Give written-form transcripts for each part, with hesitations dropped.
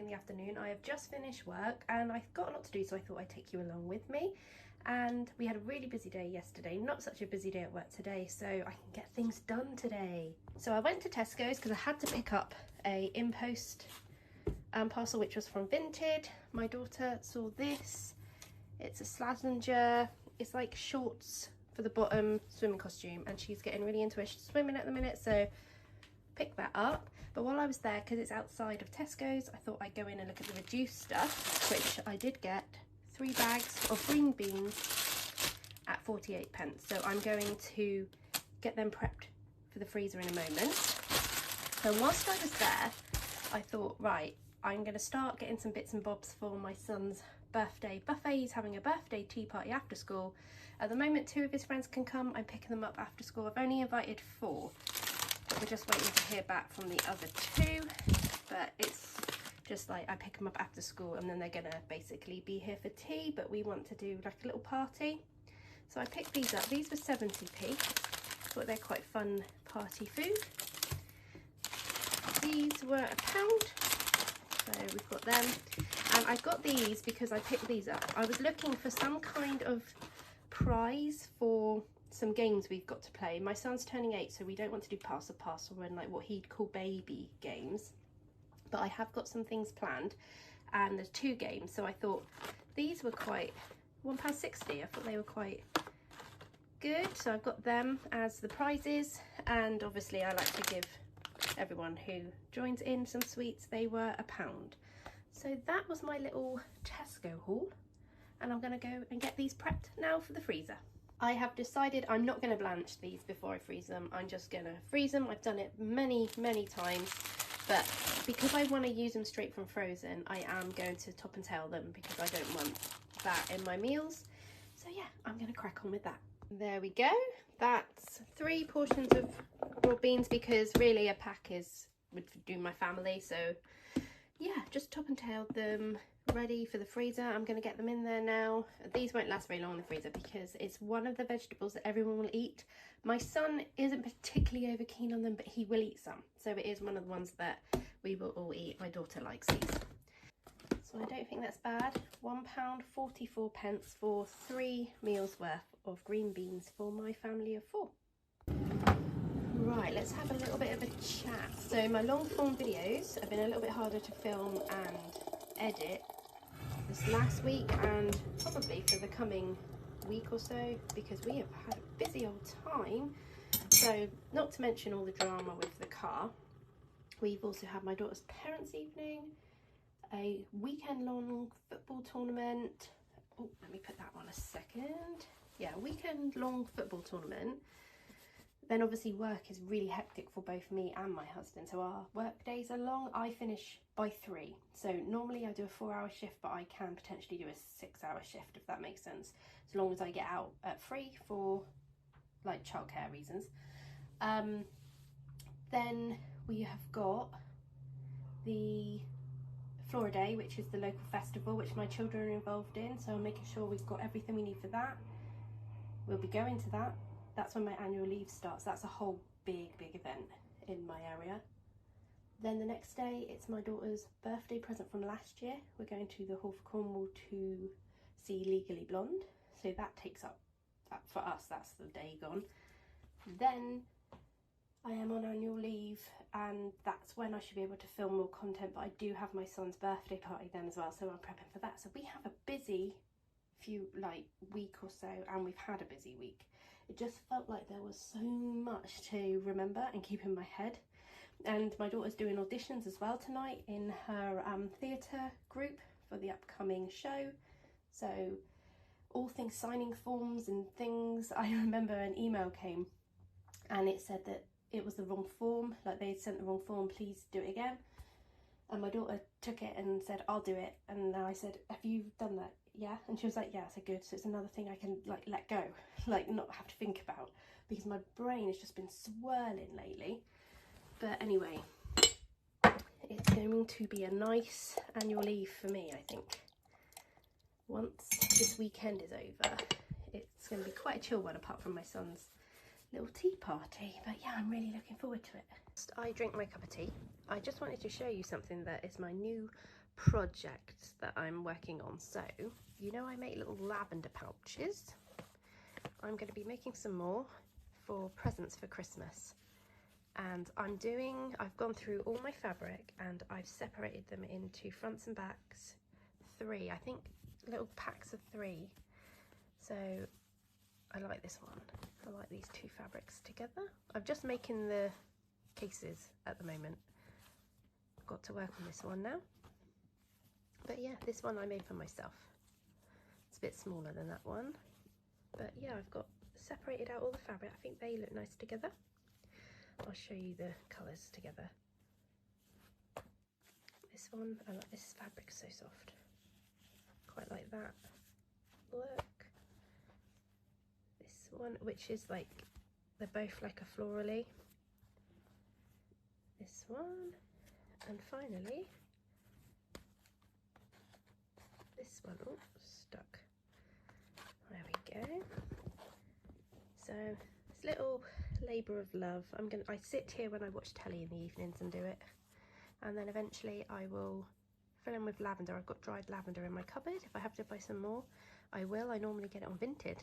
in the afternoon. I have just finished work and I've got a lot to do, so I thought I'd take you along with me. And we had a really busy day yesterday, not such a busy day at work today, so I can get things done today. So I went to Tesco's because I had to pick up a in-post parcel which was from Vinted. My daughter saw this. It's a Slazenger. It's like shorts for the bottom, swimming costume, and she's getting really into it. She's swimming at the minute, so pick that up. But while I was there, because it's outside of Tesco's, I thought I'd go in and look at the reduced stuff, which I did get 3 bags of green beans at 48p. So I'm going to get them prepped for the freezer in a moment. So whilst I was there, I thought, right, I'm going to start getting some bits and bobs for my son's birthday buffet. He's having a birthday tea party after school. At the moment, 2 of his friends can come. I'm picking them up after school. I've only invited 4. We're just waiting to hear back from the other 2, but it's just like I pick them up after school and then they're gonna basically be here for tea, but we want to do like a little party. So I picked these up. These were 70p. Thought they're quite fun party food. These were £1, so we've got them. And I got these because I picked these up. I was looking for some kind of prize for some games we've got to play. My son's turning 8, so we don't want to do parcel and like what he'd call baby games, but I have got some things planned, and there's 2 games. So I thought these were quite £1.60. I thought they were quite good, so I've got them as the prizes. And obviously I like to give everyone who joins in some sweets. They were £1. So that was my little Tesco haul, and I'm going to go and get these prepped now for the freezer. I have decided I'm not going to blanch these before I freeze them. I'm just going to freeze them. I've done it many times, but because I want to use them straight from frozen, I am going to top and tail them because I don't want that in my meals. So yeah, I'm going to crack on with that. There we go. That's 3 portions of raw beans, because really a pack would do my family. So yeah, just top and tailed them, ready for the freezer. I'm going to get them in there now. These won't last very long in the freezer because it's one of the vegetables that everyone will eat. My son isn't particularly over keen on them, but he will eat some. So it is one of the ones that we will all eat. My daughter likes these. So I don't think that's bad. £1.44 for 3 meals worth of green beans for my family of 4. Right, let's have a little bit of a chat. So my long form videos have been a little bit harder to film and edit this last week, and probably for the coming week or so, because we have had a busy old time. So not to mention all the drama with the car. We've also had my daughter's parents' evening, a weekend long football tournament. Oh, let me put that on a second. Yeah, weekend long football tournament. Then obviously work is really hectic for both me and my husband, so our work days are long. I finish by 3, so normally I do a 4-hour shift, but I can potentially do a 6-hour shift, if that makes sense, as long as I get out at 3 for like childcare reasons. Then we have got the Flora Day, which is the local festival which my children are involved in, so I'm making sure we've got everything we need for that. We'll be going to that. That's when my annual leave starts. That's a whole big event in my area. Then the next day, it's my daughter's birthday present from last year. We're going to the Hall for Cornwall to see Legally Blonde. So that takes up, for us, that's the day gone. Then I am on annual leave, and that's when I should be able to film more content, but I do have my son's birthday party then as well, so I'm prepping for that. So we have a busy week or so, and we've had a busy week. It just felt like there was so much to remember and keep in my head. And my daughter's doing auditions as well tonight in her theatre group for the upcoming show. So all things signing forms and things. I remember an email came and it said that it was the wrong form, like they sent the wrong form, please do it again. And my daughter took it and said, I'll do it. And I said, have you done that? Yeah. And she was like, yeah. I said, good. So it's another thing I can like let go, like not have to think about, because my brain has just been swirling lately. But anyway, it's going to be a nice annual leave for me, I think. Once this weekend is over, it's going to be quite a chill one, apart from my son's little tea party. But yeah, I'm really looking forward to it. I drink my cup of tea. I just wanted to show you something that is my new project that I'm working on. So, you know I make little lavender pouches. I'm going to be making some more for presents for Christmas. And I've gone through all my fabric and I've separated them into fronts and backs, 3, I think little packs of 3. So I like this one. I like these 2 fabrics together. I'm just making the cases at the moment. I've got to work on this one now. But yeah, this one I made for myself. It's a bit smaller than that one. But yeah, I've got separated out all the fabric. I think they look nice together. I'll show you the colours together. This one, I like this fabric, so soft. Quite like that look. This one, which is like, they're both like a florally. This one, and finally, this one, oh, stuck. There we go. So, this little labour of love. I sit here when I watch telly in the evenings and do it, and then eventually I will fill in with lavender. I've got dried lavender in my cupboard. If I have to buy some more, I will. I normally get it on Vinted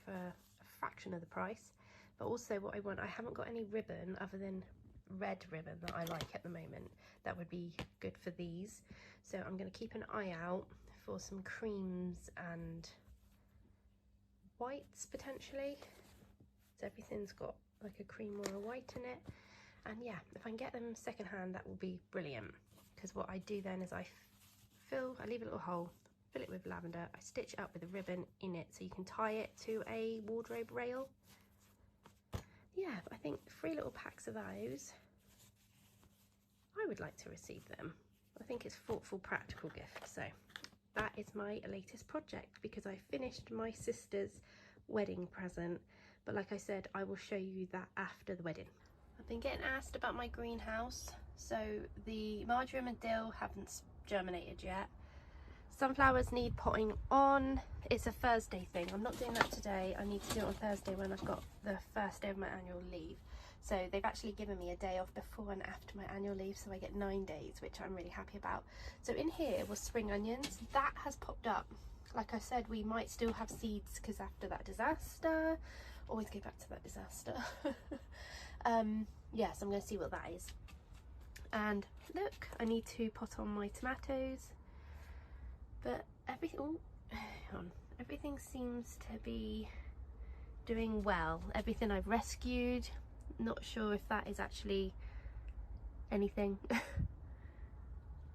for a fraction of the price. But also what I want, I haven't got any ribbon other than red ribbon that I like at the moment. That would be good for these. So I'm going to keep an eye out for some creams and whites potentially. So everything's got like a cream or a white in it. And yeah, if I can get them secondhand, that will be brilliant. Because what I do then is I leave a little hole, fill it with lavender, I stitch it up with a ribbon in it so you can tie it to a wardrobe rail. Yeah, I think 3 little packs of those. I would like to receive them. I think it's thoughtful, practical gift. So that is my latest project, because I finished my sister's wedding present. But like I said, I will show you that after the wedding. I've been getting asked about my greenhouse. So the marjoram and dill haven't germinated yet. Sunflowers need potting on. It's a Thursday thing. I'm not doing that today. I need to do it on Thursday when I've got the first day of my annual leave. So they've actually given me a day off before and after my annual leave, so I get 9 days, which I'm really happy about. So in here was spring onions. That has popped up. Like I said, we might still have seeds because after that disaster, always go back to that disaster. Yeah, so I'm going to see what that is. And look, I need to pot on my tomatoes. But everything seems to be doing well. Everything I've rescued, not sure if that is actually anything.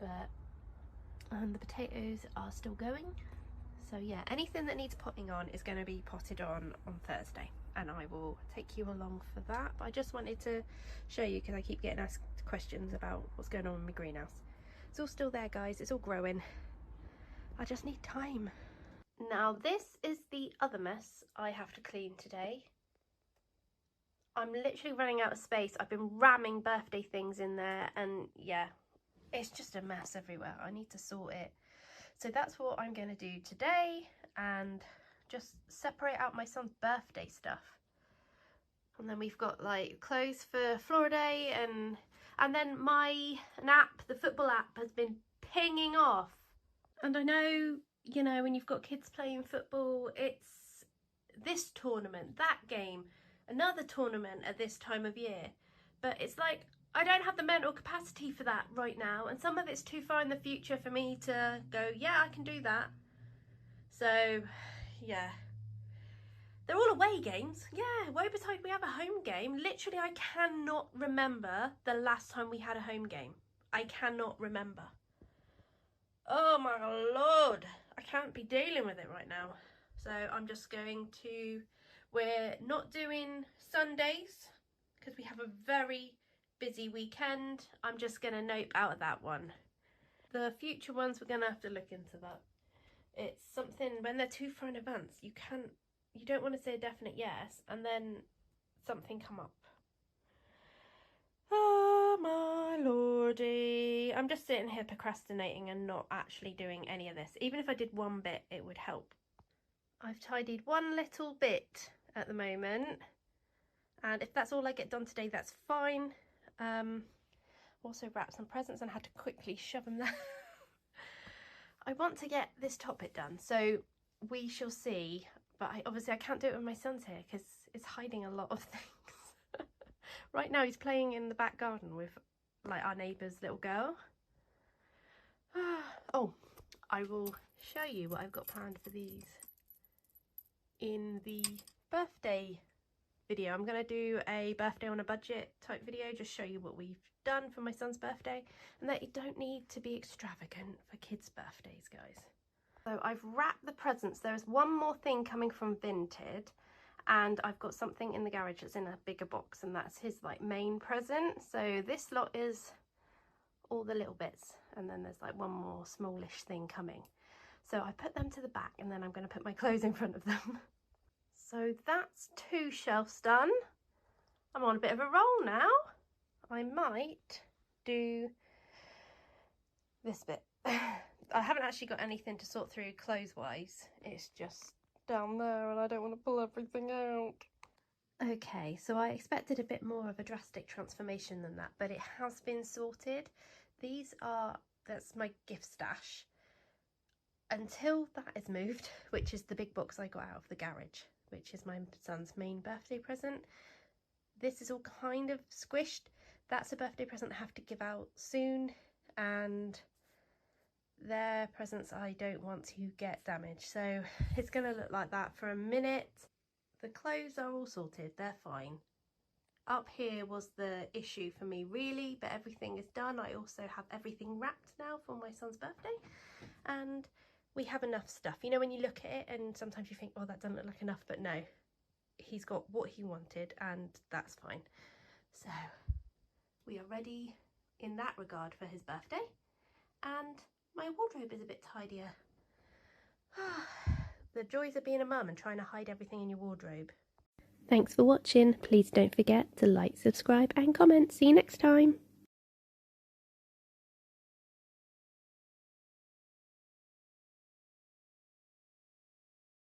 But the potatoes are still going. So yeah, anything that needs potting on is going to be potted on Thursday, and I will take you along for that. But I just wanted to show you because I keep getting asked questions about what's going on in my greenhouse. It's all still there, guys. It's all growing. I just need time. Now this is the other mess I have to clean today. I'm literally running out of space. I've been ramming birthday things in there, and yeah, it's just a mess everywhere. I need to sort it. So that's what I'm going to do today, and just separate out my son's birthday stuff. And then we've got like clothes for Florida Day, and then my app, the football app, has been pinging off. And I know, you know, when you've got kids playing football, it's this tournament, that game, another tournament at this time of year. But it's like, I don't have the mental capacity for that right now, and some of it's too far in the future for me to go, yeah, I can do that. So, yeah. They're all away games. Yeah, Woberside, we have a home game. Literally, I cannot remember the last time we had a home game. I cannot remember. Oh my Lord, I can't be dealing with it right now. So I'm just going to, we're not doing Sundays because we have a very busy weekend. I'm just going to nope out of that one. The future ones, we're going to have to look into that. It's something, when they're too far in advance, you don't want to say a definite yes and then something come up. Oh my lordy. I'm just sitting here procrastinating and not actually doing any of this. Even if I did one bit, it would help. I've tidied one little bit at the moment, and if that's all I get done today, that's fine. Also wrapped some presents and had to quickly shove them there. I want to get this top bit done, so we shall see. But obviously I can't do it when my son's here because it's hiding a lot of things. Right now he's playing in the back garden with like our neighbour's little girl. Oh, I will show you what I've got planned for these in the birthday video. I'm going to do a birthday on a budget type video, just show you what we've done for my son's birthday, and that you don't need to be extravagant for kids' birthdays, guys. So I've wrapped the presents. There's one more thing coming from Vinted, and I've got something in the garage that's in a bigger box, and that's his like main present. So this lot is all the little bits, and then there's like one more smallish thing coming. So I put them to the back, and then I'm going to put my clothes in front of them. So that's 2 shelves done. I'm on a bit of a roll now. I might do this bit. I haven't actually got anything to sort through clothes-wise. It's just down there and I don't want to pull everything out. Okay, so I expected a bit more of a drastic transformation than that, but it has been sorted. That's my gift stash. Until that is moved, which is the big box I got out of the garage, which is my son's main birthday present. This is all kind of squished. That's a birthday present I have to give out soon, and their presents I don't want to get damaged. So it's going to look like that for a minute. The clothes are all sorted, they're fine. Up here was the issue for me really, but everything is done. I also have everything wrapped now for my son's birthday, and we have enough stuff. You know, when you look at it and sometimes you think, oh, that doesn't look like enough, but no, he's got what he wanted and that's fine. So we are ready in that regard for his birthday, and my wardrobe is a bit tidier. The joys of being a mum and trying to hide everything in your wardrobe. Thanks for watching. Please don't forget to like, subscribe and comment. See you next time.